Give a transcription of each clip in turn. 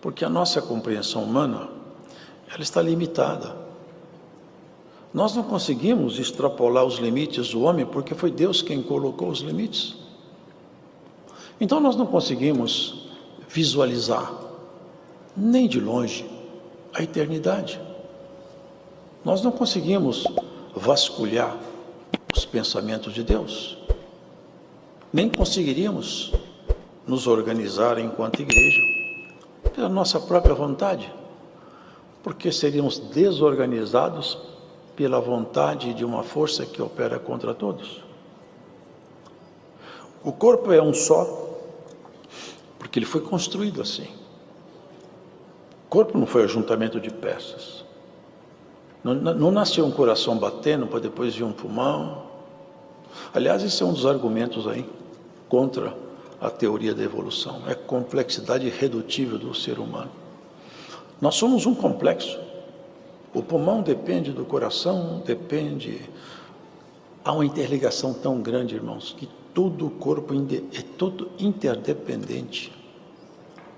Porque a nossa compreensão humana, ela está limitada. Nós não conseguimos extrapolar os limites do homem, porque foi Deus quem colocou os limites. Então nós não conseguimos visualizar, nem de longe, a eternidade. Nós não conseguimos vasculhar os pensamentos de Deus. Nem conseguiríamos nos organizar enquanto igreja pela nossa própria vontade, porque seríamos desorganizados pela vontade de uma força que opera contra todos. O corpo é um só, porque ele foi construído assim. O corpo não foi ajuntamento de peças. Não nasceu um coração batendo para depois vir um pulmão. Aliás, esse é um dos argumentos aí contra a teoria da evolução. É a complexidade irredutível do ser humano. Nós somos um complexo. O pulmão depende do coração, depende... Há uma interligação tão grande, irmãos, que todo o corpo é todo interdependente.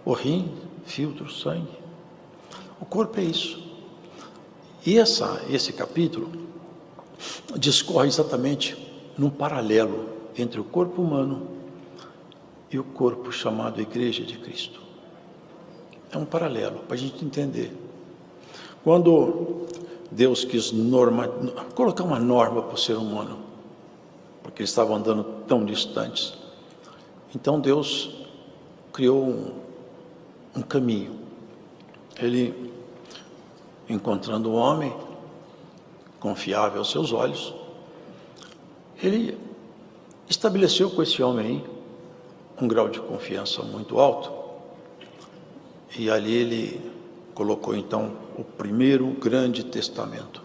O rim, filtro, sangue. O corpo é isso. E esse capítulo discorre exatamente num paralelo entre o corpo humano e o corpo chamado Igreja de Cristo. É um paralelo para a gente entender. Quando Deus quis colocar uma norma para o ser humano, porque eles estavam andando tão distantes, então Deus criou um caminho. Ele, encontrando um homem confiável aos seus olhos, ele estabeleceu com esse homem aí um grau de confiança muito alto, e ali ele colocou então o primeiro grande testamento,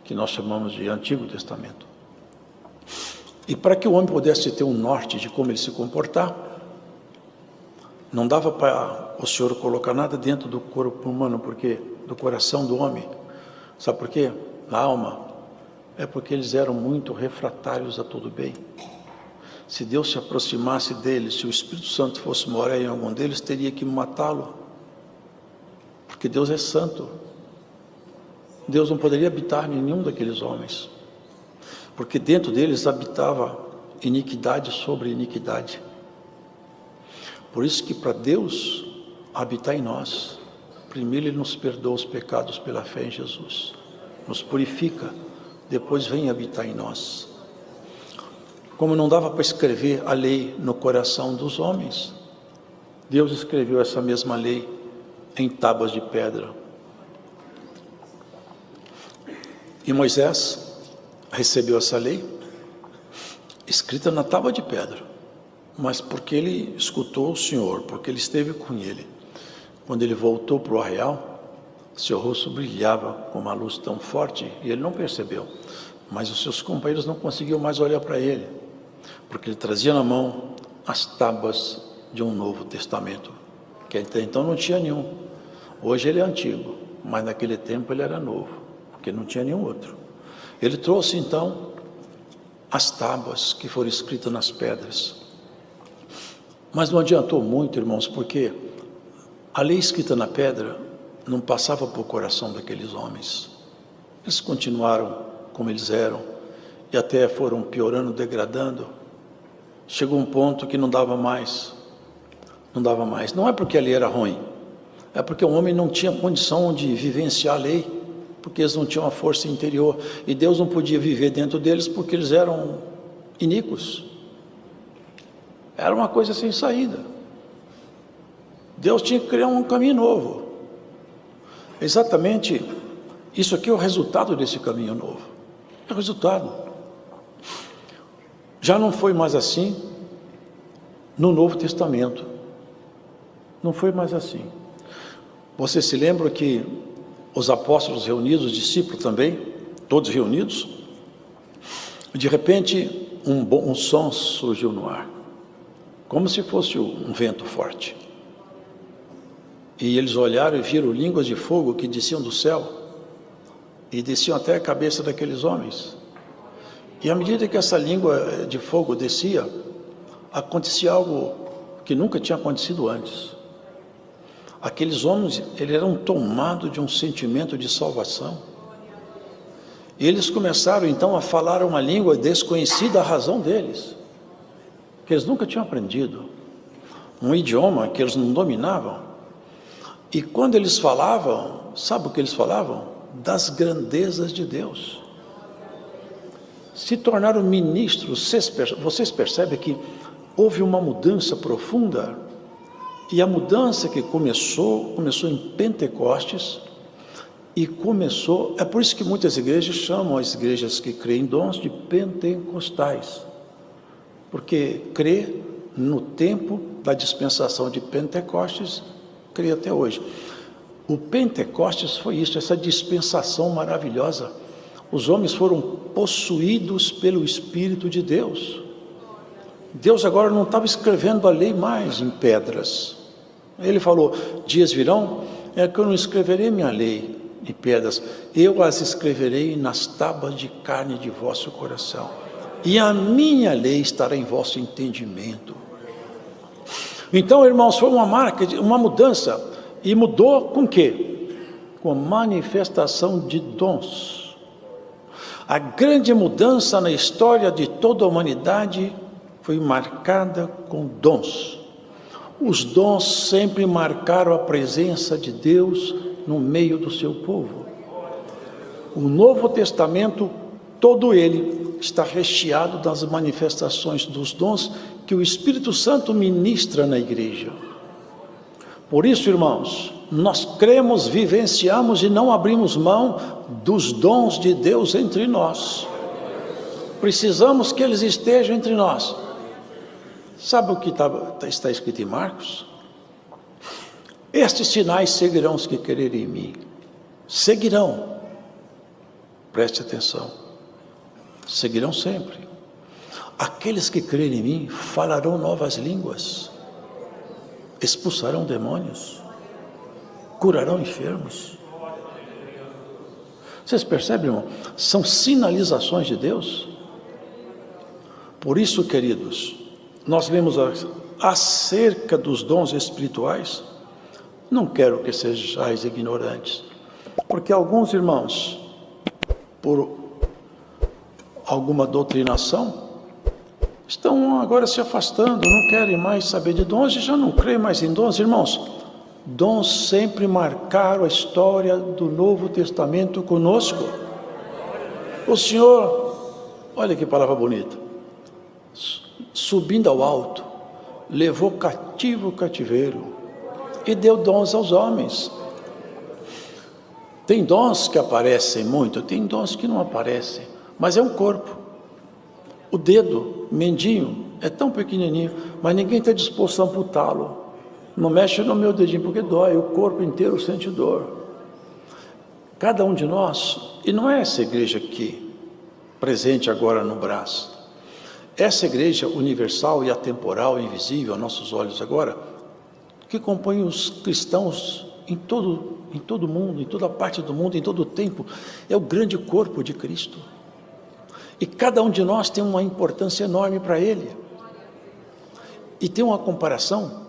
que nós chamamos de Antigo Testamento. E para que o homem pudesse ter um norte de como ele se comportar, não dava para o Senhor colocar nada dentro do corpo humano, porque do coração do homem. Sabe por quê? A alma. É porque eles eram muito refratários a todo bem. Se Deus se aproximasse deles, se o Espírito Santo fosse morar em algum deles, teria que matá-lo. Porque Deus é santo. Deus não poderia habitar em nenhum daqueles homens. Porque dentro deles habitava iniquidade sobre iniquidade. Por isso que para Deus habitar em nós, primeiro Ele nos perdoa os pecados pela fé em Jesus. Nos purifica, depois vem habitar em nós. Como não dava para escrever a lei no coração dos homens, Deus escreveu essa mesma lei em tábuas de pedra. E Moisés recebeu essa lei escrita na tábua de pedra, mas porque ele escutou o Senhor, porque ele esteve com ele. Quando ele voltou para o arraial, seu rosto brilhava com uma luz tão forte e ele não percebeu, mas os seus companheiros não conseguiam mais olhar para ele, porque ele trazia na mão as tábuas de um Novo Testamento, que até então não tinha nenhum. Hoje ele é antigo, mas naquele tempo ele era novo, porque não tinha nenhum outro. Ele trouxe então as tábuas que foram escritas nas pedras. Mas não adiantou muito, irmãos, porque a lei escrita na pedra não passava por coração daqueles homens. Eles continuaram como eles eram e até foram piorando, degradando. Chegou um ponto que não dava mais. Não dava mais. Não é porque a lei era ruim, é porque o homem não tinha condição de vivenciar a lei, porque eles não tinham a força interior, e Deus não podia viver dentro deles porque eles eram iníquos. Era uma coisa sem saída. Deus tinha que criar um caminho novo. Exatamente isso aqui é o resultado desse caminho novo. É o resultado. Já não foi mais assim no Novo Testamento. Não foi mais assim. Você se lembra que os apóstolos reunidos, os discípulos também, todos reunidos, de repente um som surgiu no ar, como se fosse um vento forte. E eles olharam e viram línguas de fogo que desciam do céu e desciam até a cabeça daqueles homens. E à medida que essa língua de fogo descia, acontecia algo que nunca tinha acontecido antes. Aqueles homens, eles eram tomados de um sentimento de salvação. E eles começaram então a falar uma língua desconhecida, a razão deles, que eles nunca tinham aprendido, um idioma que eles não dominavam. E quando eles falavam, sabe o que eles falavam? Das grandezas de Deus. Se tornaram ministros. Vocês percebem que houve uma mudança profunda, e a mudança que começou em Pentecostes, e é por isso que muitas igrejas chamam as igrejas que creem em dons de pentecostais, porque crê no tempo da dispensação de Pentecostes, crê até hoje. O Pentecostes foi isso, essa dispensação maravilhosa. Os homens foram possuídos pelo Espírito de Deus. Deus agora não estava escrevendo a lei mais em pedras. Ele falou: dias virão, é que eu não escreverei minha lei em pedras, eu as escreverei nas tábuas de carne de vosso coração, e a minha lei estará em vosso entendimento. Então, irmãos, foi uma marca, uma mudança, e mudou com o quê? Com a manifestação de dons. A grande mudança na história de toda a humanidade foi marcada com dons. Os dons sempre marcaram a presença de Deus no meio do seu povo. O Novo Testamento, todo ele, está recheado das manifestações dos dons que o Espírito Santo ministra na igreja. Por isso, irmãos, nós cremos, vivenciamos e não abrimos mão dos dons de Deus entre nós. Precisamos que eles estejam entre nós. Sabe o que está escrito em Marcos? Estes sinais seguirão os que crerem em mim. Seguirão. Preste atenção. Seguirão sempre. Aqueles que crerem em mim falarão novas línguas, expulsarão demônios, curarão enfermos. Vocês percebem, irmão? São sinalizações de Deus. Por isso, queridos, nós vemos acerca dos dons espirituais. Não quero que sejais ignorantes, porque alguns irmãos, por alguma doutrinação, estão agora se afastando, não querem mais saber de dons e já não creem mais em dons. Irmãos, dons sempre marcaram a história do Novo Testamento conosco. O Senhor, olha que palavra bonita, subindo ao alto, levou cativo o cativeiro e deu dons aos homens. Tem dons que aparecem muito, tem dons que não aparecem, mas é um corpo. O dedo, mindinho, é tão pequenininho, mas ninguém está disposto a amputá-lo. Não mexe no meu dedinho porque dói, o corpo inteiro sente dor. Cada um de nós, e não é essa igreja aqui, presente agora no braço, essa igreja universal e atemporal, invisível a nossos olhos agora, que compõe os cristãos em todo mundo, em toda parte do mundo, em todo o tempo, é o grande corpo de Cristo. E cada um de nós tem uma importância enorme para Ele. E tem uma comparação.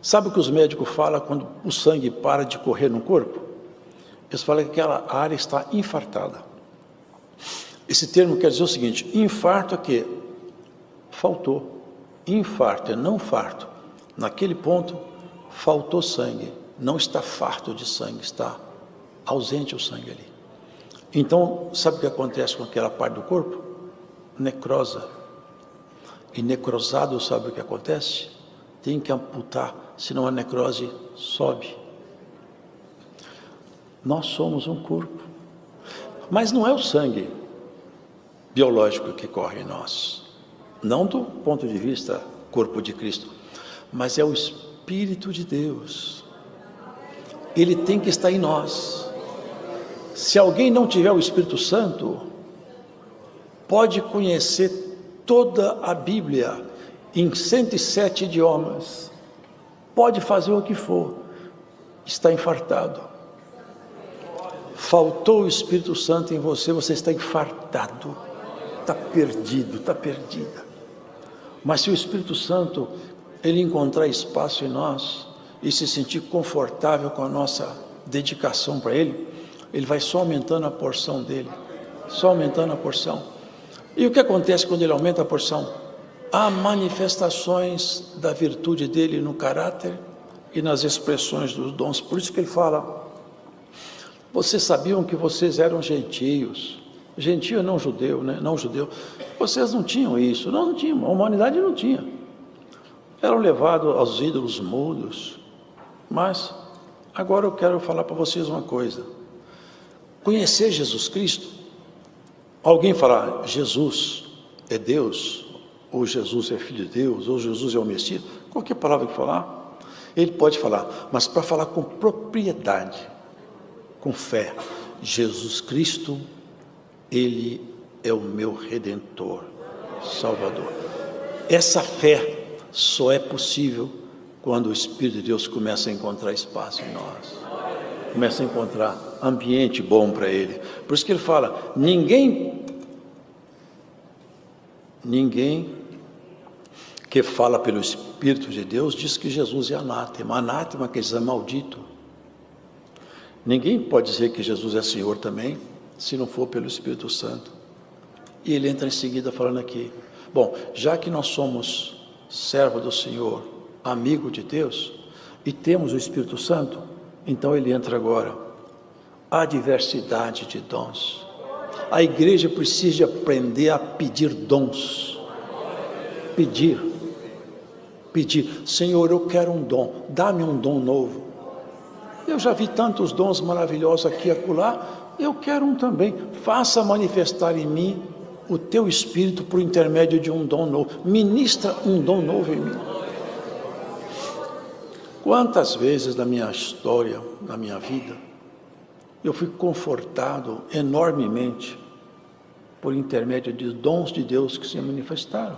Sabe o que os médicos falam quando o sangue para de correr no corpo? Eles falam que aquela área está infartada. Esse termo quer dizer o seguinte: infarto é que faltou. Infarto é não farto. Naquele ponto, faltou sangue. Não está farto de sangue, está ausente o sangue ali. Então, sabe o que acontece com aquela parte do corpo? Necrosa. E necrosado, sabe o que acontece? Tem que amputar, senão a necrose sobe. Nós somos um corpo. Mas não é o sangue biológico que corre em nós. Não do ponto de vista corpo de Cristo, mas é o Espírito de Deus. Ele tem que estar em nós. Se alguém não tiver o Espírito Santo, pode conhecer toda a Bíblia em 107 idiomas, pode fazer o que for, está infartado. Faltou o Espírito Santo em você, você está infartado, está perdido, está perdida. Mas se o Espírito Santo, ele encontrar espaço em nós, e se sentir confortável com a nossa dedicação para Ele, Ele vai só aumentando a porção dele, só aumentando a porção. E o que acontece quando Ele aumenta a porção? Há manifestações da virtude dele no caráter e nas expressões dos dons. Por isso que Ele fala: vocês sabiam que vocês eram gentios. Gentio não judeu, né? Não judeu. Vocês não tinham isso. Não tinham. A humanidade não tinha. Eram levados aos ídolos mudos. Mas agora eu quero falar para vocês uma coisa. Conhecer Jesus Cristo, alguém falar Jesus é Deus, ou Jesus é Filho de Deus, ou Jesus é o Messias, qualquer palavra que falar, ele pode falar, mas para falar com propriedade, com fé, Jesus Cristo, Ele é o meu Redentor, Salvador. Essa fé só é possível quando o Espírito de Deus começa a encontrar espaço em nós, começa a encontrar ambiente bom para Ele. Por isso que Ele fala: ninguém que fala pelo Espírito de Deus diz que Jesus é anátema. Anátema quer dizer maldito. Ninguém pode dizer que Jesus é Senhor também, se não for pelo Espírito Santo. E ele entra em seguida falando aqui: bom, já que nós somos servo do Senhor, amigo de Deus, e temos o Espírito Santo, então ele entra agora. Há diversidade de dons. A igreja precisa aprender a pedir dons. Pedir. Senhor, eu quero um dom, dá-me um dom novo. Eu já vi tantos dons maravilhosos aqui e acolá, eu quero um também. Faça manifestar em mim o teu Espírito por intermédio de um dom novo. Ministra um dom novo em mim. Quantas vezes na minha história, na minha vida, eu fui confortado enormemente por intermédio de dons de Deus que se manifestaram.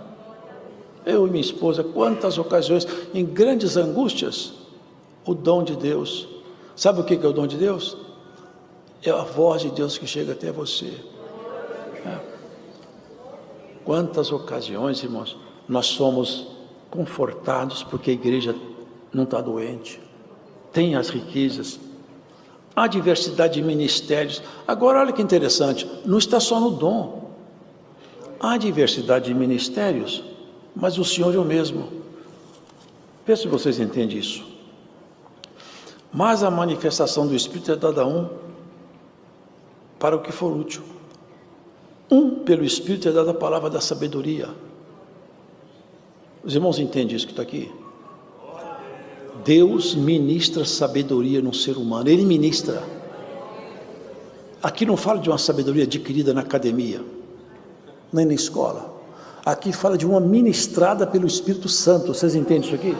Eu e minha esposa, quantas ocasiões, em grandes angústias, o dom de Deus. Sabe o que é o dom de Deus? É a voz de Deus que chega até você. Quantas ocasiões, irmãos, nós somos confortados porque a igreja não está doente, tem as riquezas, há diversidade de ministérios. Agora olha que interessante, não está só no dom, há diversidade de ministérios, mas o Senhor é o mesmo. Vê se vocês entendem isso. Mas a manifestação do Espírito é dada a um para o que for útil. Pelo Espírito é dada a palavra da sabedoria. Os irmãos entendem isso que está aqui? Deus ministra sabedoria no ser humano, Ele ministra. Aqui não fala de uma sabedoria adquirida na academia, nem na escola. Aqui fala de uma ministrada pelo Espírito Santo. Vocês entendem isso aqui?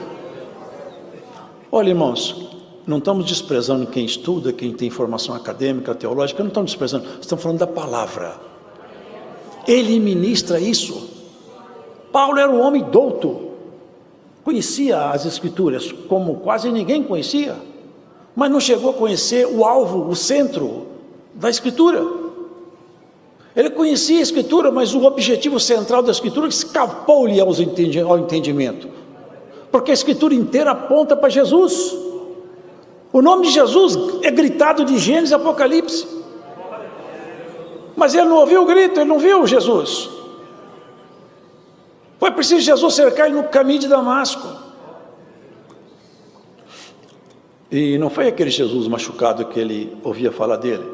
Olha, irmãos, não estamos desprezando quem estuda, quem tem formação acadêmica, teológica, não estamos desprezando, estamos falando da palavra. Ele ministra isso. Paulo era um homem douto, conhecia as Escrituras como quase ninguém conhecia, mas não chegou a conhecer o alvo, o centro da Escritura. Ele conhecia a Escritura, mas o objetivo central da Escritura escapou-lhe ao entendimento, porque a Escritura inteira aponta para Jesus. O nome de Jesus é gritado de Gênesis e Apocalipse, mas ele não ouviu o grito, ele não viu Jesus. Foi preciso Jesus cercar ele no caminho de Damasco. E não foi aquele Jesus machucado que ele ouvia falar dele.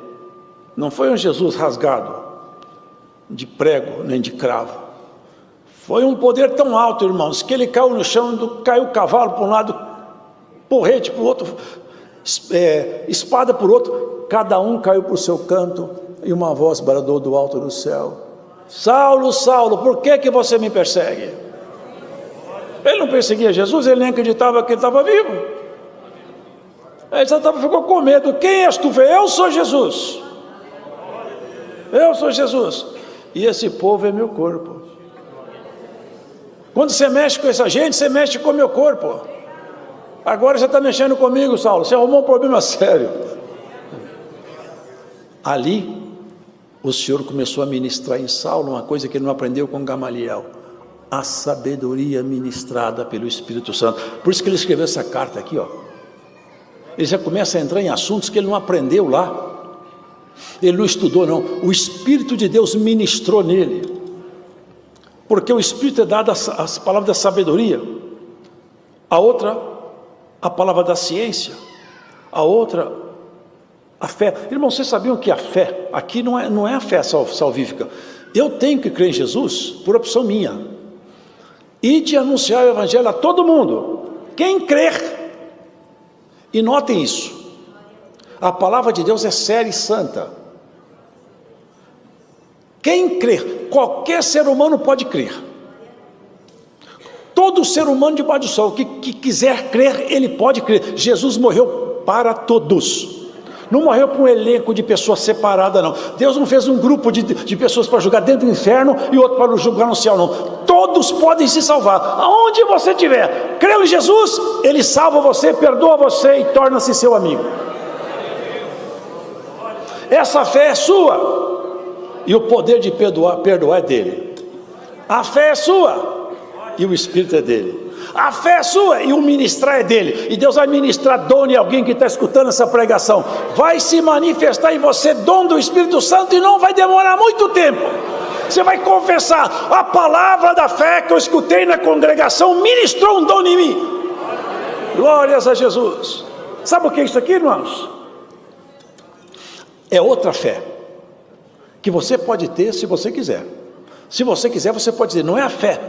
Não foi um Jesus rasgado de prego nem de cravo. Foi um poder tão alto, irmãos, que ele caiu no chão, caiu o cavalo para um lado, porrete para o outro, espada por outro, cada um caiu para o seu canto, e uma voz bradou do alto do céu: Saulo, Saulo, por que você me persegue? Ele não perseguia Jesus, ele nem acreditava que ele estava vivo. Ele só ficou com medo. Quem és tu? Eu sou Jesus. Eu sou Jesus. E esse povo é meu corpo. Quando você mexe com essa gente, você mexe com o meu corpo. Agora você está mexendo comigo, Saulo. Você arrumou um problema sério. Ali, o Senhor começou a ministrar em Saulo uma coisa que ele não aprendeu com Gamaliel: a sabedoria ministrada pelo Espírito Santo. Por isso que ele escreveu essa carta aqui, ó. Ele já começa a entrar em assuntos que ele não aprendeu lá, ele não estudou não, o Espírito de Deus ministrou nele, porque o Espírito é dado as palavras da sabedoria, a outra, a palavra da ciência, a outra, a fé. Irmãos, vocês sabiam que a fé, aqui não é a fé salvífica, eu tenho que crer em Jesus, por opção minha, e de anunciar o Evangelho a todo mundo, quem crer. E notem isso, a palavra de Deus é séria e santa. Quem crer, qualquer ser humano pode crer. Todo ser humano debaixo do sol que quiser crer, ele pode crer. Jesus morreu para todos. Não morreu para um elenco de pessoas separadas, não. Deus não fez um grupo de pessoas para julgar dentro do inferno e outro para julgar no céu, não. Todos podem se salvar. Aonde você estiver, creu em Jesus, Ele salva você, perdoa você e torna-se seu amigo. Essa fé é sua, e o poder de perdoar é dele. A fé é sua, e o Espírito é dele. A fé é sua e o ministrar é dele. E Deus vai ministrar dom em alguém que está escutando essa pregação. Vai se manifestar em você dom do Espírito Santo e não vai demorar muito tempo. Você vai confessar: a palavra da fé que eu escutei na congregação ministrou um dom em mim. Glórias a Jesus. Sabe o que é isso aqui, irmãos? É outra fé que você pode ter se você quiser. Se você quiser, você pode dizer: não é a fé,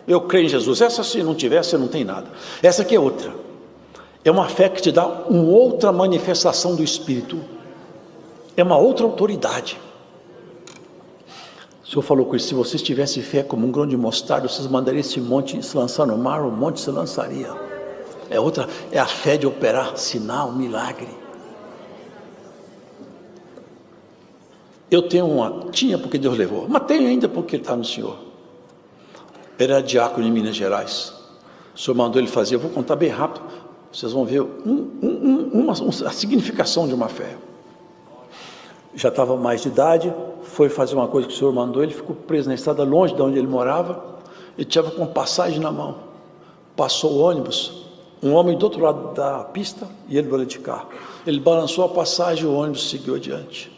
eu creio em Jesus. Essa, se não tiver, você não tem nada. Essa aqui é outra. É uma fé que te dá uma outra manifestação do Espírito. É uma outra autoridade. O Senhor falou com isso: se vocês tivessem fé como um grão de mostarda, vocês mandariam esse monte se lançar no mar, o monte se lançaria. É outra, é a fé de operar sinal, milagre. Eu tinha porque Deus levou, mas tenho ainda porque Ele está no Senhor. Ele era diácono em Minas Gerais. O Senhor mandou ele fazer, eu vou contar bem rápido, vocês vão ver a significação de uma fé. Já estava mais de idade, foi fazer uma coisa que o Senhor mandou, ele ficou preso na estrada longe de onde ele morava, ele estava com passagem na mão. Passou o ônibus, um homem do outro lado da pista e ele do lado de cá. Ele balançou a passagem e o ônibus seguiu adiante.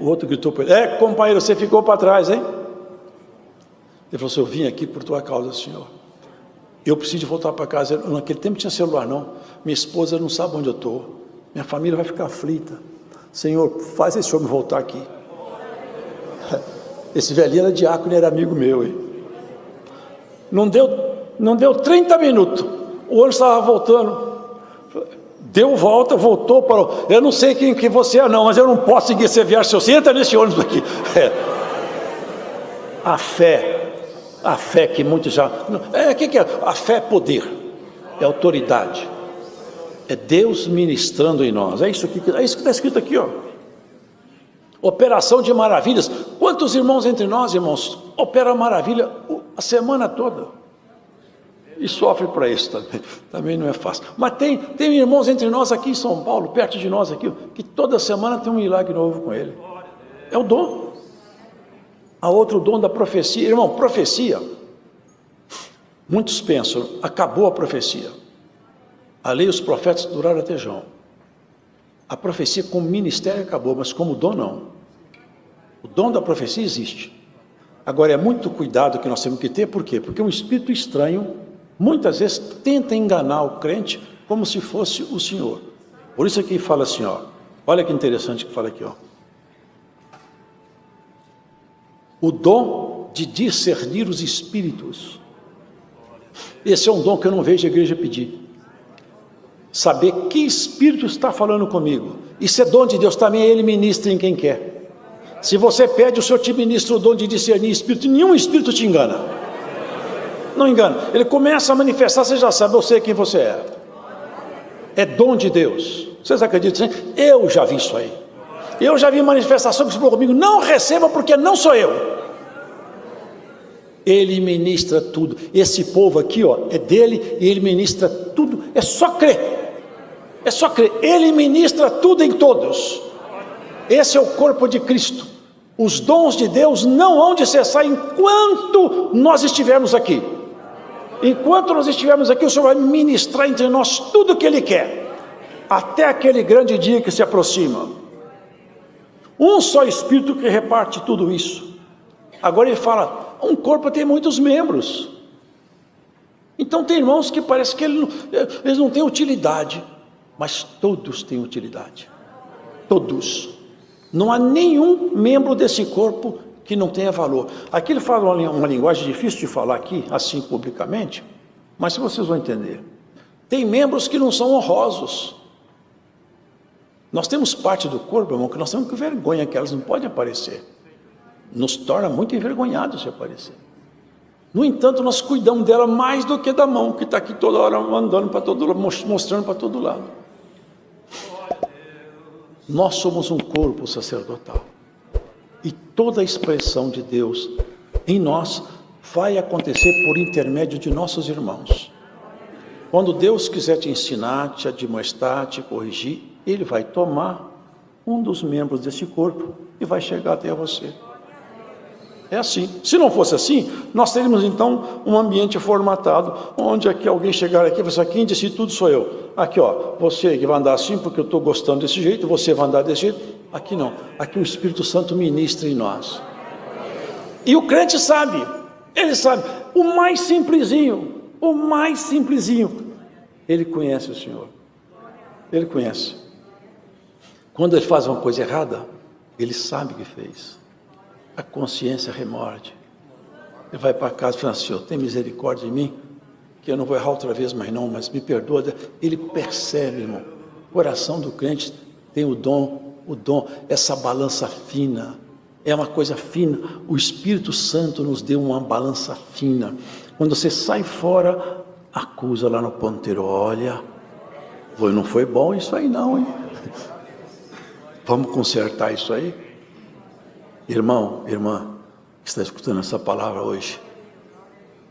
O outro gritou para ele: companheiro, você ficou para trás, hein? Ele falou assim: eu vim aqui por tua causa, Senhor. Eu preciso de voltar para casa. Naquele tempo não tinha celular, não. Minha esposa não sabe onde eu estou. Minha família vai ficar aflita. Senhor, faz esse homem voltar aqui. Esse velhinho era diácono e era amigo meu, hein? Não deu 30 minutos. O ônibus estava voltando. Deu volta, voltou, parou. Eu não sei quem que você é, não, mas eu não posso seguir essa viagem se você entra nesse ônibus aqui. A fé que muitos já... O que é? A fé é poder, é autoridade, é Deus ministrando em nós. É isso que está escrito aqui, ó. Operação de maravilhas. Quantos irmãos entre nós, irmãos, operam maravilha a semana toda? E sofre para isso também não é fácil. Mas tem irmãos entre nós aqui em São Paulo, perto de nós aqui, que toda semana tem um milagre novo com ele. É o dom. A outro dom da profecia. Irmão, profecia, muitos pensam, acabou a profecia. A lei e os profetas duraram até João. A profecia como ministério acabou, mas como dom não. O dom da profecia existe. Agora é muito cuidado que nós temos que ter. Por quê? Porque um espírito estranho muitas vezes tenta enganar o crente como se fosse o Senhor. Por isso aqui fala assim, ó. Olha que interessante que fala aqui, ó. O dom de discernir os espíritos. Esse é um dom que eu não vejo a igreja pedir. Saber que espírito está falando comigo. Isso é dom de Deus também, Ele ministra em quem quer. Se você pede, o Senhor te ministra o dom de discernir espírito. Nenhum espírito te engana. Não engana. Ele começa a manifestar, você já sabe, eu sei quem você é. É dom de Deus. Vocês acreditam? Eu já vi isso aí. Eu já vi manifestação que se falou comigo: não receba porque não sou eu. Ele ministra tudo. Esse povo aqui, ó, é dele e ele ministra tudo. É só crer. É só crer. Ele ministra tudo em todos. Esse é o corpo de Cristo. Os dons de Deus não hão de cessar enquanto nós estivermos aqui. Enquanto nós estivermos aqui, o Senhor vai ministrar entre nós tudo o que Ele quer. até aquele grande dia que se aproxima. Um só Espírito que reparte tudo isso. Agora ele fala, um corpo tem muitos membros. Então tem irmãos que parece que eles não têm utilidade, mas todos têm utilidade. Todos. Não há nenhum membro desse corpo que não tenha valor. Aqui ele fala uma linguagem difícil de falar aqui, assim publicamente, mas vocês vão entender. Tem membros que não são honrosos. Nós temos parte do corpo, irmão, que nós temos que vergonha que elas não podem aparecer. Nos torna muito envergonhados se aparecer. No entanto, nós cuidamos dela mais do que da mão, que está aqui toda hora andando para todo lado, mostrando para todo lado. Nós somos um corpo sacerdotal. E toda a expressão de Deus em nós vai acontecer por intermédio de nossos irmãos. Quando Deus quiser te ensinar, te admoestar, te corrigir, Ele vai tomar um dos membros desse corpo e vai chegar até você. É assim. Se não fosse assim, nós teríamos então um ambiente formatado, onde aqui alguém chegar aqui e falar assim, quem disse tudo sou eu. Aqui ó, você que vai andar assim porque eu estou gostando desse jeito, você vai andar desse jeito. Aqui não, aqui o Espírito Santo ministra em nós. E o crente sabe, ele sabe, o mais simplesinho, ele conhece o Senhor. Ele conhece. Quando ele faz uma coisa errada, ele sabe que fez. A consciência remorde. Ele vai para casa e fala assim, Senhor, tem misericórdia de mim, que eu não vou errar outra vez mais não, mas me perdoa. Ele percebe, irmão, o coração do crente tem o dom, essa balança fina, é uma coisa fina. O Espírito Santo nos deu uma balança fina. Quando você sai fora, acusa lá no ponteiro, olha, não foi bom isso aí não, hein? Vamos consertar isso aí? Irmão, irmã, que está escutando essa palavra hoje,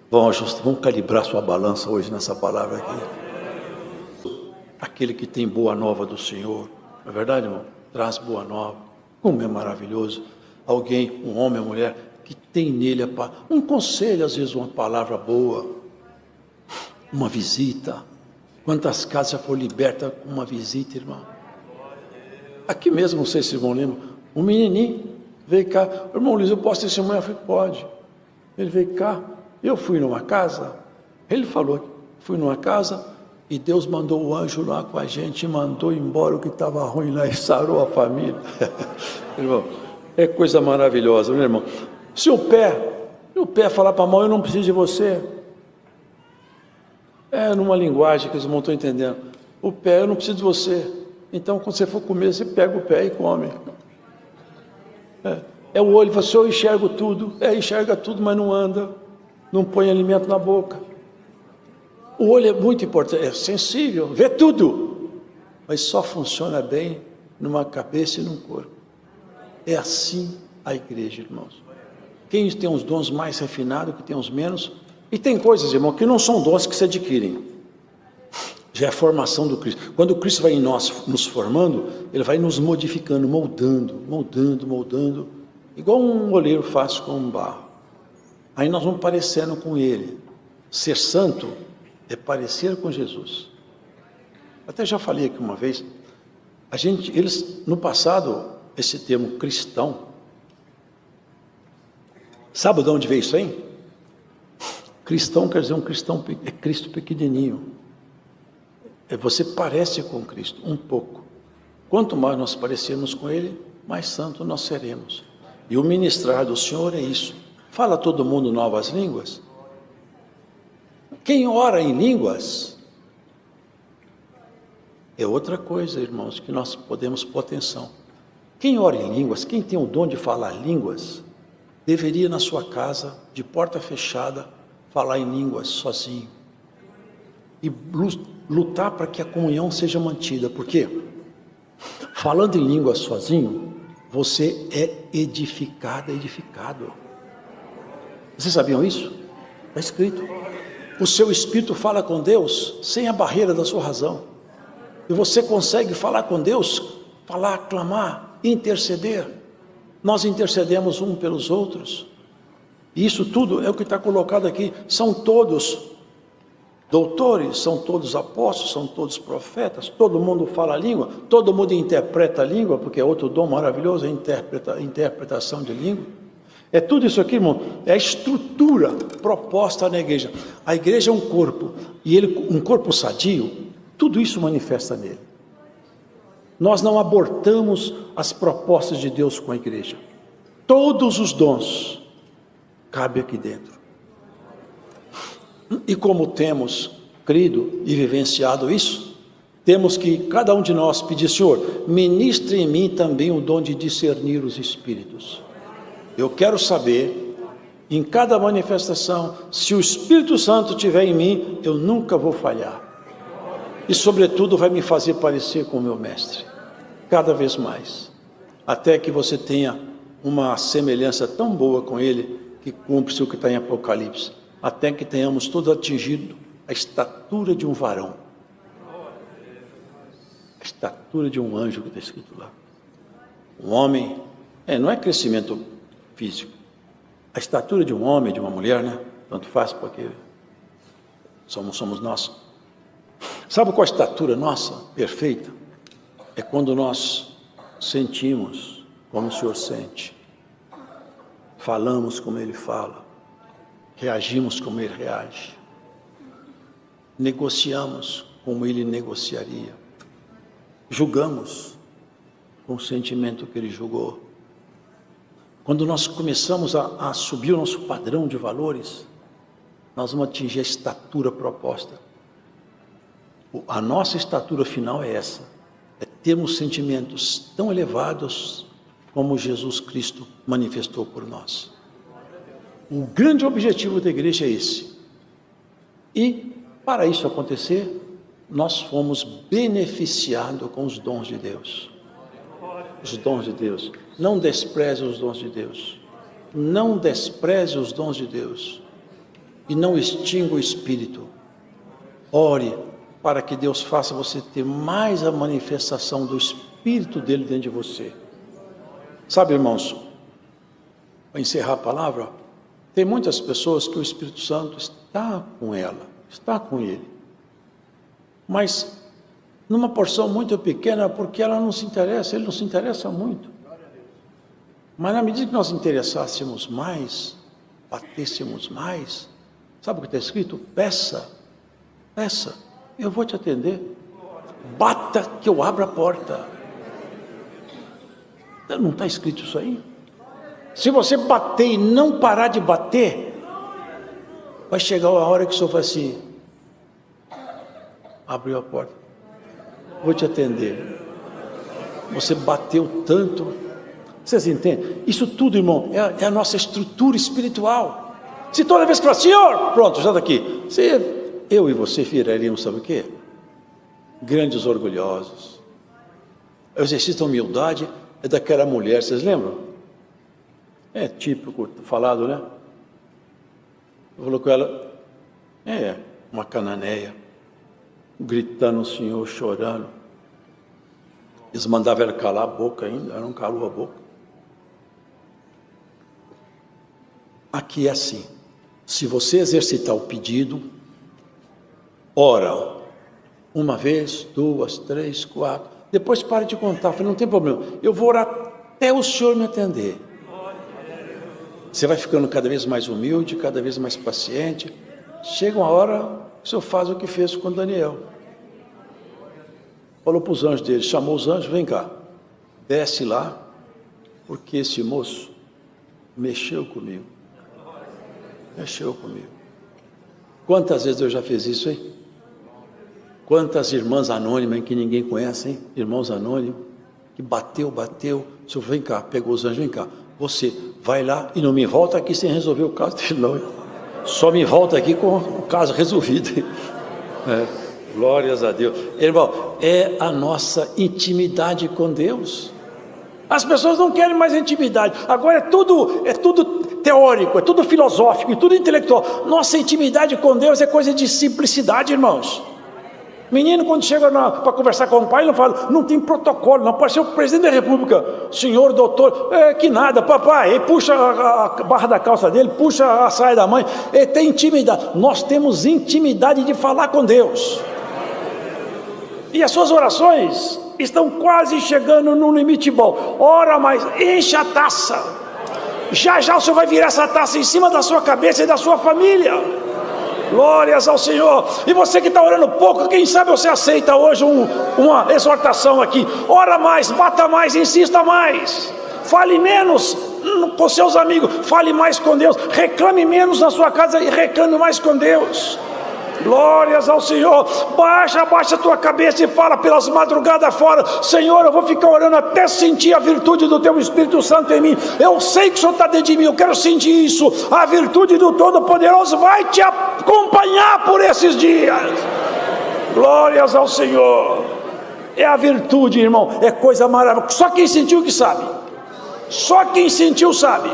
vamos calibrar sua balança hoje nessa palavra aqui. Aquele que tem boa nova do Senhor, não é verdade, irmão? Traz boa nova, como é maravilhoso. Alguém, um homem ou mulher, que tem nele um conselho, às vezes uma palavra boa, uma visita. Quantas casas já foram libertas com uma visita, irmão? Aqui mesmo, não sei se vão lembrar, um menininho veio cá, irmão Luiz, eu posso testemunhar? Eu falei, pode. Ele veio cá, eu fui numa casa, ele falou, fui numa casa e Deus mandou o anjo lá com a gente, mandou embora o que estava ruim lá e sarou a família. Irmão, é coisa maravilhosa, meu irmão. Se o pé falar para a mão, eu não preciso de você. É numa linguagem que eles não estão entendendo. O pé, eu não preciso de você. Então, quando você for comer, você pega o pé e come. É o olho, você eu enxergo tudo. Enxerga tudo, mas não anda. Não põe alimento na boca. O olho é muito importante, é sensível, vê tudo. Mas só funciona bem numa cabeça e num corpo. É assim a igreja, irmãos. Quem tem os dons mais refinados, que tem os menos. E tem coisas, irmão, que não são dons que se adquirem. Já é a formação do Cristo. Quando o Cristo vai em nós nos formando, ele vai nos modificando, moldando, igual um oleiro faz com um barro. Aí nós vamos parecendo com ele. Ser santo é parecer com Jesus. Até já falei aqui uma vez, eles no passado, esse termo cristão, sabe de onde veio isso aí? Cristão quer dizer um cristão, é Cristo pequenininho. Você parece com Cristo, um pouco. Quanto mais nós parecermos com Ele, mais santo nós seremos. E o ministrar do Senhor é isso. Fala todo mundo novas línguas? Quem ora em línguas é outra coisa, irmãos, que nós podemos pôr atenção. Quem ora em línguas, quem tem o dom de falar línguas, deveria na sua casa, de porta fechada, falar em línguas sozinho. E lutar para que a comunhão seja mantida. Por quê? Falando em língua sozinho, você é edificado. Vocês sabiam isso? Está escrito. O seu espírito fala com Deus sem a barreira da sua razão. E você consegue falar com Deus, falar, clamar, interceder. Nós intercedemos um pelos outros. E isso tudo é o que está colocado aqui. São todos Doutores são todos apóstolos, são todos profetas, todo mundo fala a língua, todo mundo interpreta a língua, porque é outro dom maravilhoso, a interpretação de língua. É tudo isso aqui, irmão, é a estrutura proposta na igreja. A igreja é um corpo, e um corpo sadio, tudo isso manifesta nele. Nós não abortamos as propostas de Deus com a igreja. Todos os dons cabem aqui dentro. E como temos crido e vivenciado isso, temos que, cada um de nós, pedir: Senhor, ministre em mim também o dom de discernir os espíritos. Eu quero saber, em cada manifestação, se o Espírito Santo estiver em mim, eu nunca vou falhar. E, sobretudo, vai me fazer parecer com o meu mestre, cada vez mais, até que você tenha uma semelhança tão boa com ele, que cumpre-se o que está em Apocalipse, até que tenhamos todos atingido a estatura de um varão, a estatura de um anjo, que está escrito lá. Um homem, não é crescimento físico, a estatura de um homem, de uma mulher, né? Tanto faz, porque somos nós. Sabe qual a estatura nossa, perfeita? É quando nós sentimos como o Senhor sente, falamos como Ele fala, reagimos como Ele reage, negociamos como Ele negociaria, julgamos com o sentimento que Ele julgou. Quando nós começamos a subir o nosso padrão de valores, nós vamos atingir a estatura proposta. A nossa estatura final é essa, é termos sentimentos tão elevados como Jesus Cristo manifestou por nós. O grande objetivo da igreja é esse. E, para isso acontecer, nós fomos beneficiados com os dons de Deus. Os dons de Deus. Não despreze os dons de Deus. Não despreze os dons de Deus. E não extinga o Espírito. Ore para que Deus faça você ter mais a manifestação do Espírito dele dentro de você. Sabe, irmãos, para encerrar a palavra, tem muitas pessoas que o Espírito Santo está com ela, está com ele, mas numa porção muito pequena, porque ela não se interessa, ele não se interessa muito. Mas na medida que nós interessássemos mais, batêssemos mais, sabe o que está escrito? Peça, eu vou te atender. Bata que eu abro a porta. Não está escrito isso aí? Se você bater e não parar de bater, vai chegar a hora que o Senhor fala assim: abriu a porta, vou te atender. Você bateu tanto. Vocês entendem? Isso tudo, irmão, é a nossa estrutura espiritual. Se toda vez que fala: Senhor, pronto, já está aqui. Eu e você viraríamos, sabe o quê? Grandes orgulhosos. O exercício da humildade é daquela mulher, vocês lembram? É típico falado, né? Falou com ela, uma cananeia, gritando o Senhor, chorando. Eles mandavam ela calar a boca ainda, ela não calou a boca. Aqui é assim: se você exercitar o pedido, ora, uma vez, 2, 3, 4, depois para de contar. Falei, não tem problema, eu vou orar até o Senhor me atender. Você vai ficando cada vez mais humilde, cada vez mais paciente. Chega uma hora que o Senhor faz o que fez com Daniel. Falou para os anjos dele, chamou os anjos: vem cá, desce lá, porque esse moço mexeu comigo. Mexeu comigo. Quantas vezes eu já fiz isso, hein? Quantas irmãs anônimas que ninguém conhece, hein? Irmãos anônimos, que bateu, o Senhor, vem cá, pegou os anjos, vem cá, você vai lá e não me volta aqui sem resolver o caso dele, não. Só me volta aqui com o caso resolvido. Glórias a Deus. Irmão, é a nossa intimidade com Deus. As pessoas não querem mais intimidade. Agora é tudo teórico, é tudo filosófico, é tudo intelectual. Nossa intimidade com Deus é coisa de simplicidade, irmãos. Menino, quando chega para conversar com o pai, não fala, não tem protocolo, não pode ser o presidente da república, senhor, doutor, que nada, papai, ele puxa a barra da calça dele, puxa a saia da mãe, ele tem intimidade. Nós temos intimidade de falar com Deus, e as suas orações estão quase chegando no limite bom. Ora mais, enche a taça, já já o Senhor vai virar essa taça em cima da sua cabeça e da sua família. Glórias ao Senhor. E você que está orando pouco, quem sabe você aceita hoje uma exortação aqui. Ora mais, bata mais, insista mais. Fale menos com seus amigos, fale mais com Deus. Reclame menos na sua casa e reclame mais com Deus. Glórias ao Senhor. Baixa a tua cabeça e fala pelas madrugadas fora: Senhor, eu vou ficar orando até sentir a virtude do teu Espírito Santo em mim. Eu sei que o Senhor está dentro de mim, eu quero sentir isso. A virtude do Todo-Poderoso vai te acompanhar por esses dias. Glórias ao Senhor. É a virtude, irmão, é coisa maravilhosa. Só quem sentiu que sabe. Só quem sentiu sabe.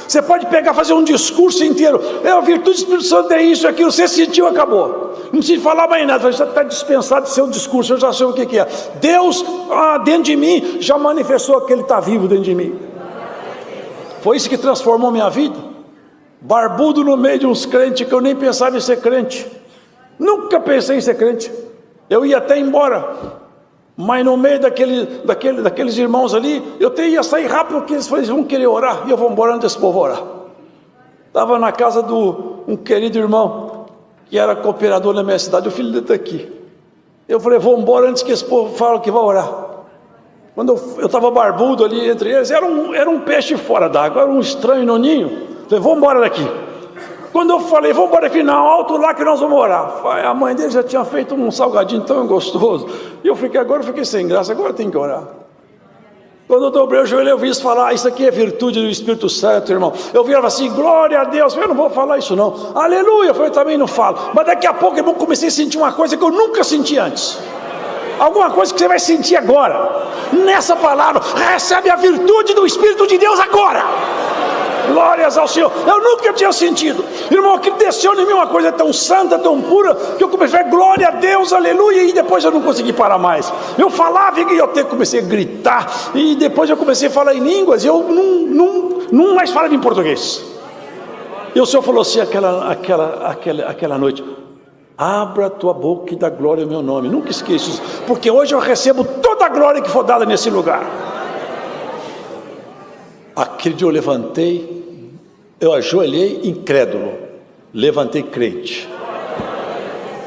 Você pode pegar, fazer um discurso inteiro, a virtude do Espírito Santo é isso, aquilo, você sentiu, acabou, não precisa falar mais nada, você está dispensado de seu discurso, eu já sei o que é. Deus, dentro de mim, já manifestou que Ele está vivo dentro de mim. Foi isso que transformou minha vida. Barbudo no meio de uns crentes, que eu nem pensava em ser crente, nunca pensei em ser crente, eu ia até embora, mas no meio daqueles irmãos ali, eu ia sair rápido, porque eles vão querer orar, e eu vou embora antes desse povo orar. Estava na casa de um querido irmão, que era cooperador na minha cidade, o filho dele está aqui. Eu falei, vou embora antes que esse povo fale que vai orar. Quando eu estava barbudo ali entre eles, era um peixe fora d'água, era um estranho no ninho. Eu falei, vou embora daqui. Quando eu falei, vamos embora aqui na alto lá que nós vamos orar, a mãe dele já tinha feito um salgadinho tão gostoso, e eu fiquei sem graça, agora tem que orar. Quando eu dobrei o joelho, eu vi isso falar, isso aqui é virtude do Espírito Santo, irmão. Eu virava assim, glória a Deus, eu não vou falar isso não, aleluia, eu também não falo, mas daqui a pouco eu comecei a sentir uma coisa que eu nunca senti antes, alguma coisa que você vai sentir agora, nessa palavra, recebe a virtude do Espírito de Deus agora. Glórias ao Senhor. Eu nunca tinha sentido, irmão, que desceu em mim uma coisa tão santa, tão pura, que eu comecei a glória a Deus, aleluia, e depois eu não consegui parar mais. Eu falava e eu comecei a gritar, e depois eu comecei a falar em línguas, e eu não mais falava em português. E o Senhor falou assim aquela noite: abra a tua boca e dá glória ao meu nome. Nunca esqueça isso, porque hoje eu recebo toda a glória que for dada nesse lugar. Aquele dia eu levantei, eu ajoelhei incrédulo, levantei crente.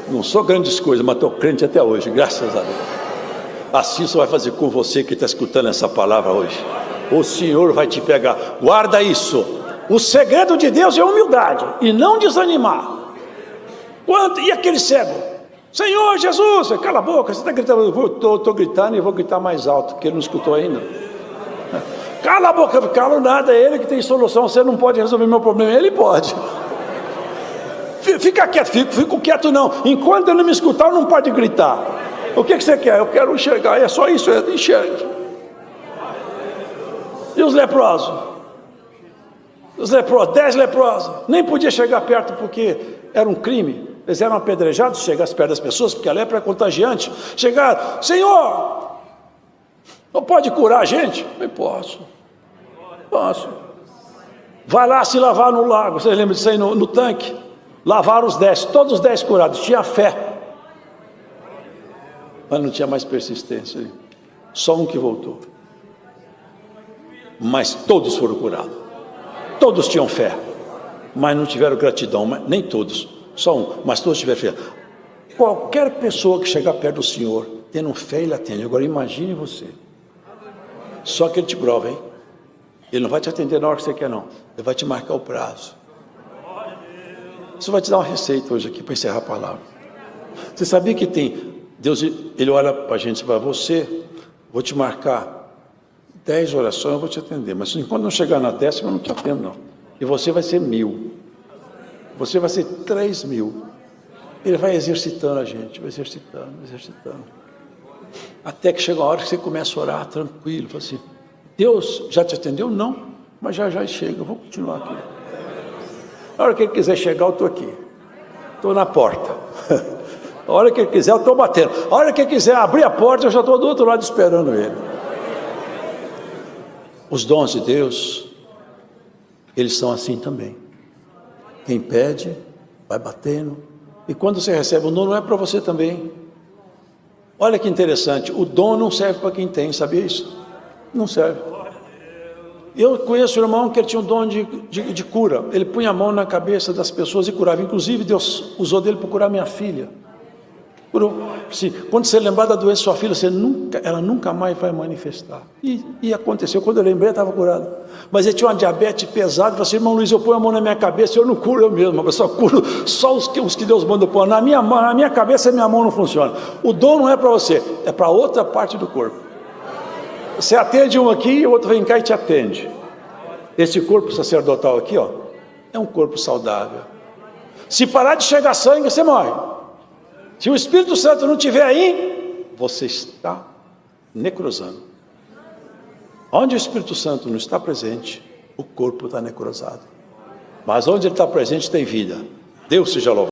Não sou grandes coisas, mas estou crente até hoje, graças a Deus. Assim o Senhor vai fazer com você que está escutando essa palavra hoje. O Senhor vai te pegar, guarda isso. O segredo de Deus é humildade e não desanimar. E aquele cego? Senhor Jesus, cala a boca, você está gritando. Estou gritando e vou gritar mais alto, porque ele não escutou ainda. Cala a boca, cala nada, é Ele que tem solução, você não pode resolver meu problema, Ele pode. Fica quieto, fico quieto não, enquanto Ele não me escutar, não pode gritar. O que você quer? Eu quero enxergar, é só isso, enxergue. E os leprosos? 10 leprosos, nem podia chegar perto porque era um crime, eles eram apedrejados se chegasse perto das pessoas, porque a lepra é contagiante. Chegaram, Senhor, não pode curar a gente? Eu posso. Vai lá se lavar no lago. Vocês lembram disso aí no tanque? Lavaram os 10, todos os 10 curados. Tinha fé, mas não tinha mais persistência. Só um que voltou. Mas todos foram curados. Todos tinham fé, mas não tiveram gratidão. Nem todos, só um, mas todos tiveram fé. Qualquer pessoa que chegar perto do Senhor, tendo fé, Ele atende. Agora imagine você. Só que Ele te prova, hein? Ele não vai te atender na hora que você quer, não. Ele vai te marcar o prazo. Isso vai te dar uma receita hoje aqui para encerrar a palavra. Você sabia que tem Deus, Ele olha para a gente, para você, vou te marcar 10 orações, eu vou te atender, mas enquanto não chegar na 10ª, eu não te atendo, não. E você vai ser 1000, você vai ser 3000. Ele vai exercitando a gente, vai exercitando. Até que chega a hora que você começa a orar tranquilo, fala assim, Deus já te atendeu? Não, mas já chega, eu vou continuar aqui. Na hora que Ele quiser chegar, eu estou aqui, estou na porta. A hora que ele quiser, eu estou batendo. A hora que ele quiser abrir a porta, eu já estou do outro lado esperando ele. Os dons de Deus, eles são assim também. Quem pede, vai batendo. E quando você recebe o dom, não é para você também. Olha que interessante, o dom não serve para quem tem, sabia isso? Não serve. Eu conheço um irmão que ele tinha um dom de cura. Ele punha a mão na cabeça das pessoas e curava. Inclusive, Deus usou dele para curar minha filha. Quando você lembrar da doença da sua filha, ela nunca mais vai manifestar. E aconteceu, quando eu lembrei, estava curado. Mas ele tinha uma diabetes pesada, falou assim: irmão Luiz, eu ponho a mão na minha cabeça, eu não curo eu mesmo, eu só curo só os que Deus manda pôr. Na minha cabeça, minha mão não funciona. O dom não é para você, é para outra parte do corpo. Você atende um aqui, o outro vem cá e te atende. Esse corpo sacerdotal aqui, ó, é um corpo saudável. Se parar de chegar sangue, você morre. Se o Espírito Santo não estiver aí, você está necrosando. Onde o Espírito Santo não está presente, o corpo está necrosado. Mas onde ele está presente tem vida. Deus seja louvado.